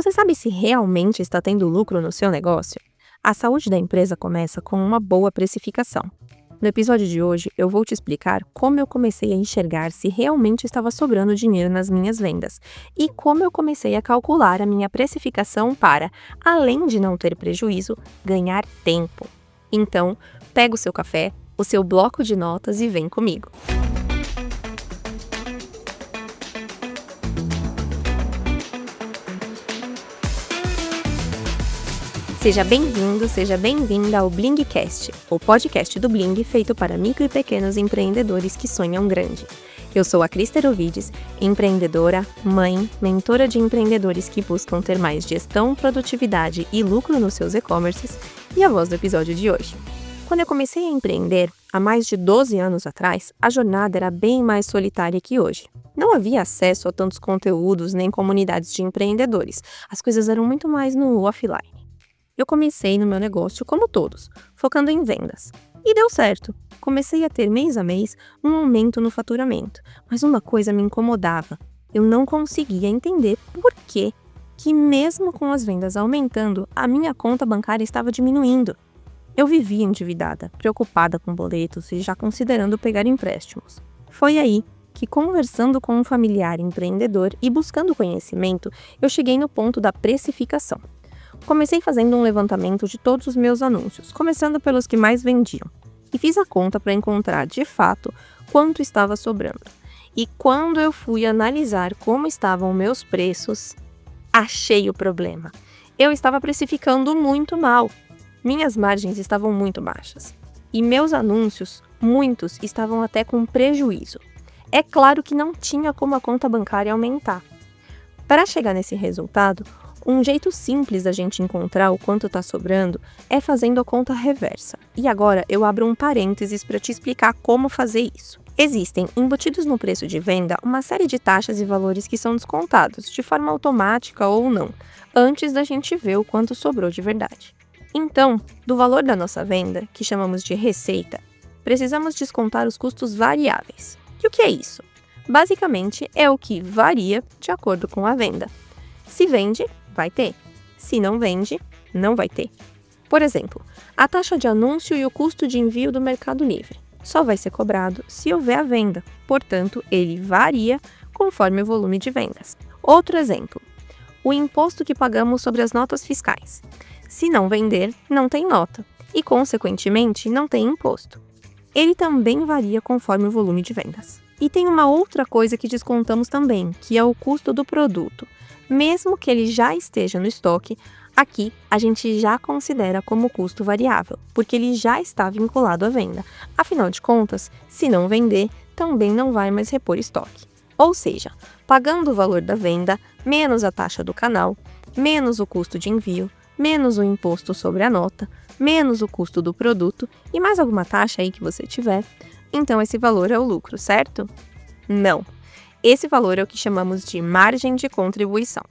Você sabe se realmente está tendo lucro no seu negócio? A saúde da empresa começa com uma boa precificação. No episódio de hoje, eu vou te explicar como eu comecei a enxergar se realmente estava sobrando dinheiro nas minhas vendas e como eu comecei a calcular a minha precificação para, além de não ter prejuízo, ganhar tempo. Então, pega o seu café, o seu bloco de notas e vem comigo. Seja bem-vindo, seja bem-vinda ao Blingcast, o podcast do Bling feito para micro e pequenos empreendedores que sonham grande. Eu sou a Cris Terovides, empreendedora, mãe, mentora de empreendedores que buscam ter mais gestão, produtividade e lucro nos seus e-commerces e a voz do episódio de hoje. Quando eu comecei a empreender, há mais de 12 anos atrás, a jornada era bem mais solitária que hoje. Não havia acesso a tantos conteúdos nem comunidades de empreendedores, as coisas eram muito mais no offline. Eu comecei no meu negócio como todos, focando em vendas. E deu certo. Comecei a ter mês a mês um aumento no faturamento. Mas uma coisa me incomodava. Eu não conseguia entender por que mesmo com as vendas aumentando, a minha conta bancária estava diminuindo. Eu vivia endividada, preocupada com boletos e já considerando pegar empréstimos. Foi aí que, conversando com um familiar empreendedor e buscando conhecimento, eu cheguei no ponto da precificação. Comecei fazendo um levantamento de todos os meus anúncios, começando pelos que mais vendiam, e fiz a conta para encontrar, de fato, quanto estava sobrando. E quando eu fui analisar como estavam meus preços, achei o problema. Eu estava precificando muito mal. Minhas margens estavam muito baixas. E meus anúncios, muitos, estavam até com prejuízo. É claro que não tinha como a conta bancária aumentar. Para chegar nesse resultado, um jeito simples da gente encontrar o quanto está sobrando é fazendo a conta reversa. E agora eu abro um parênteses para te explicar como fazer isso. Existem embutidos no preço de venda uma série de taxas e valores que são descontados, de forma automática ou não, antes da gente ver o quanto sobrou de verdade. Então, do valor da nossa venda, que chamamos de receita, precisamos descontar os custos variáveis. E o que é isso? Basicamente, é o que varia de acordo com a venda. Se vende, vai ter. Se não vende, não vai ter. Por exemplo, a taxa de anúncio e o custo de envio do Mercado Livre só vai ser cobrado se houver a venda, portanto, ele varia conforme o volume de vendas. Outro exemplo, o imposto que pagamos sobre as notas fiscais. Se não vender, não tem nota e, consequentemente, não tem imposto. Ele também varia conforme o volume de vendas. E tem uma outra coisa que descontamos também, que é o custo do produto. Mesmo que ele já esteja no estoque, aqui a gente já considera como custo variável, porque ele já está vinculado à venda. Afinal de contas, se não vender, também não vai mais repor estoque. Ou seja, pagando o valor da venda, menos a taxa do canal, menos o custo de envio, menos o imposto sobre a nota, menos o custo do produto e mais alguma taxa aí que você tiver, então esse valor é o lucro, certo? Não. Esse valor é o que chamamos de margem de contribuição.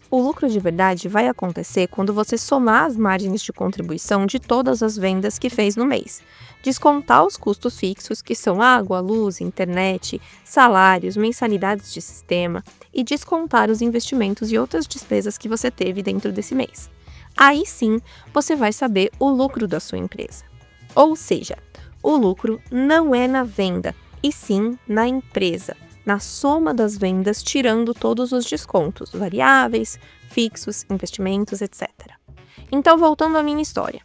O lucro de verdade vai acontecer quando você somar as margens de contribuição de todas as vendas que fez no mês, descontar os custos fixos, que são água, luz, internet, salários, mensalidades de sistema, e descontar os investimentos e outras despesas que você teve dentro desse mês. Aí sim, você vai saber o lucro da sua empresa. Ou seja, o lucro não é na venda, e sim na empresa, na soma das vendas, tirando todos os descontos variáveis, fixos, investimentos, etc. Então, voltando à minha história.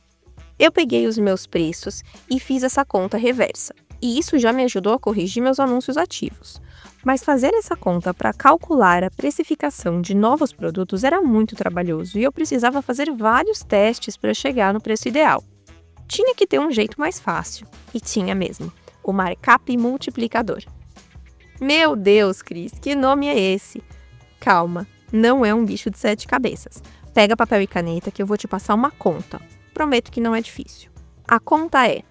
Eu peguei os meus preços e fiz essa conta reversa, e isso já me ajudou a corrigir meus anúncios ativos. Mas fazer essa conta para calcular a precificação de novos produtos era muito trabalhoso e eu precisava fazer vários testes para chegar no preço ideal. Tinha que ter um jeito mais fácil, e tinha mesmo, o markup multiplicador. Meu Deus, Cris, que nome é esse? Calma, não é um bicho de 7 cabeças. Pega papel e caneta que eu vou te passar uma conta. Prometo que não é difícil. A conta é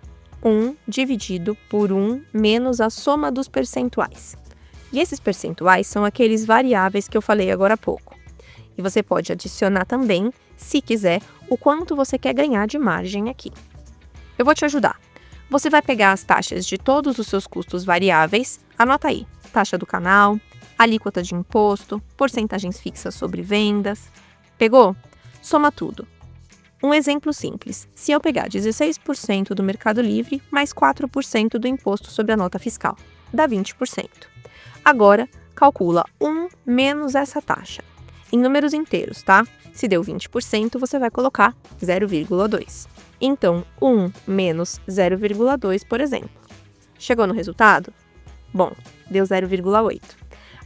1 dividido por 1 menos a soma dos percentuais. E esses percentuais são aqueles variáveis que eu falei agora há pouco. E você pode adicionar também, se quiser, o quanto você quer ganhar de margem aqui. Eu vou te ajudar. Você vai pegar as taxas de todos os seus custos variáveis, anota aí, taxa do canal, alíquota de imposto, porcentagens fixas sobre vendas, Pegou? Soma tudo. Um exemplo simples. Se eu pegar 16% do Mercado Livre mais 4% do imposto sobre a nota fiscal, dá 20%. Agora, calcula 1 menos essa taxa. Em números inteiros, tá? Se deu 20%, você vai colocar 0,2. Então, 1 menos 0,2, por exemplo. Chegou no resultado? Bom, deu 0,8.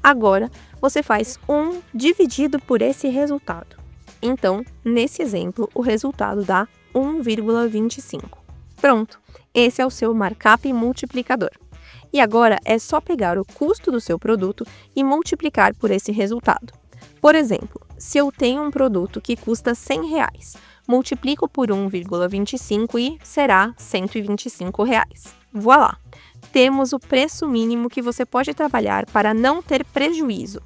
Agora, você faz 1 dividido por esse resultado. Então, nesse exemplo, o resultado dá 1,25. Pronto, esse é o seu markup multiplicador. E agora é só pegar o custo do seu produto e multiplicar por esse resultado. Por exemplo, se eu tenho um produto que custa R$100, multiplico por 1,25 e será R$125. Voilá! Temos o preço mínimo que você pode trabalhar para não ter prejuízo.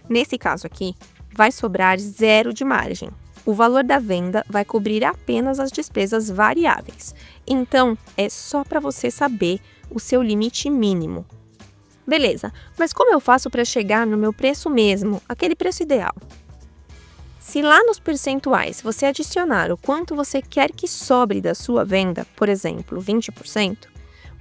Nesse caso aqui, vai sobrar 0 de margem. O valor da venda vai cobrir apenas as despesas variáveis. Então, é só para você saber o seu limite mínimo. Beleza, mas como eu faço para chegar no meu preço mesmo, aquele preço ideal? Se lá nos percentuais você adicionar o quanto você quer que sobre da sua venda, por exemplo, 20%,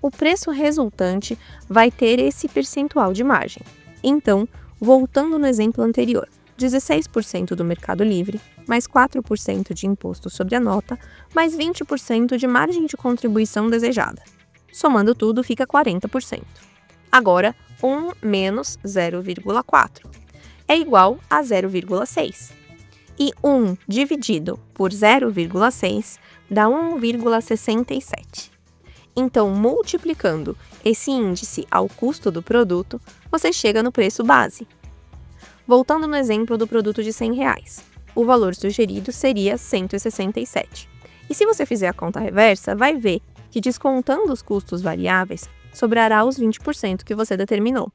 o preço resultante vai ter esse percentual de margem. Então, voltando no exemplo anterior, 16% do Mercado Livre, mais 4% de imposto sobre a nota, mais 20% de margem de contribuição desejada. Somando tudo, fica 40%. Agora, 1 menos 0,4 é igual a 0,6. E 1 dividido por 0,6 dá 1,67. Então, multiplicando esse índice ao custo do produto, você chega no preço base. Voltando no exemplo do produto de R$100, o valor sugerido seria 167. E se você fizer a conta reversa, vai ver que descontando os custos variáveis, sobrará os 20% que você determinou.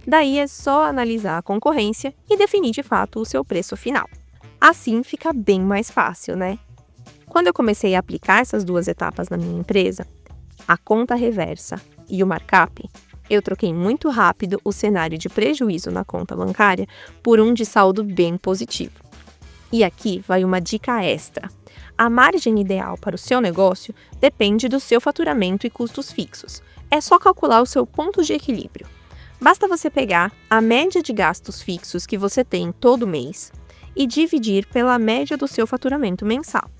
Daí é só analisar a concorrência e definir de fato o seu preço final. Assim fica bem mais fácil, né? Quando eu comecei a aplicar essas duas etapas na minha empresa, a conta reversa e o markup, eu troquei muito rápido o cenário de prejuízo na conta bancária por um de saldo bem positivo. E aqui vai uma dica extra. A margem ideal para o seu negócio depende do seu faturamento e custos fixos. É só calcular o seu ponto de equilíbrio. Basta você pegar a média de gastos fixos que você tem todo mês e dividir pela média do seu faturamento mensal.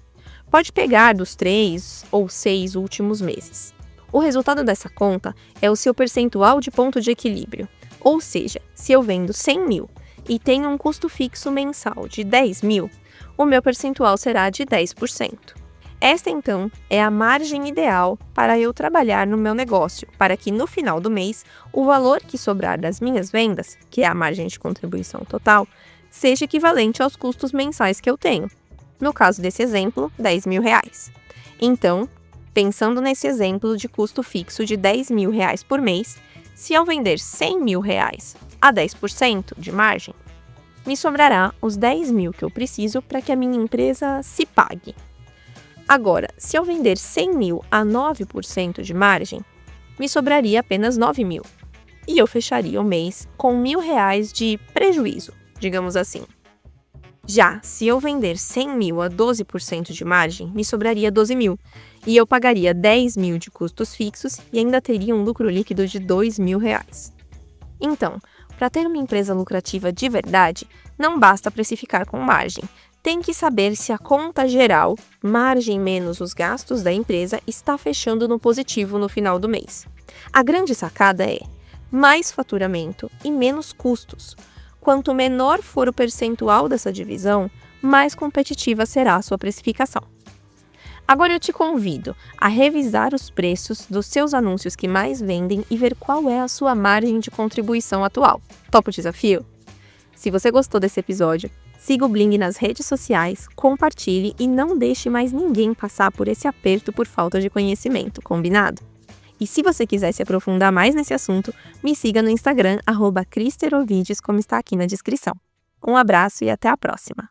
Pode pegar dos 3 ou 6 últimos meses. O resultado dessa conta é o seu percentual de ponto de equilíbrio. Ou seja, se eu vendo 100 mil e tenho um custo fixo mensal de 10 mil, o meu percentual será de 10%. Esta, então, é a margem ideal para eu trabalhar no meu negócio, para que no final do mês, o valor que sobrar das minhas vendas, que é a margem de contribuição total, seja equivalente aos custos mensais que eu tenho. No caso desse exemplo, R$10 mil. Então, pensando nesse exemplo de custo fixo de R$10 mil por mês, se eu vender R$100 mil a 10% de margem, me sobrará os 10 mil que eu preciso para que a minha empresa se pague. Agora, se eu vender 100 mil a 9% de margem, me sobraria apenas 9 mil. E eu fecharia o mês com R$1.000 de prejuízo, digamos assim. Já, se eu vender 100 mil a 12% de margem, me sobraria 12 mil. E eu pagaria 10 mil de custos fixos e ainda teria um lucro líquido de R$2 mil. Então, para ter uma empresa lucrativa de verdade, não basta precificar com margem. Tem que saber se a conta geral, margem menos os gastos da empresa, está fechando no positivo no final do mês. A grande sacada é mais faturamento e menos custos. Quanto menor for o percentual dessa divisão, mais competitiva será a sua precificação. Agora eu te convido a revisar os preços dos seus anúncios que mais vendem e ver qual é a sua margem de contribuição atual. Topa o desafio? Se você gostou desse episódio, siga o Bling nas redes sociais, compartilhe e não deixe mais ninguém passar por esse aperto por falta de conhecimento, combinado? E se você quiser se aprofundar mais nesse assunto, me siga no Instagram, @cristerovides, como está aqui na descrição. Um abraço e até a próxima!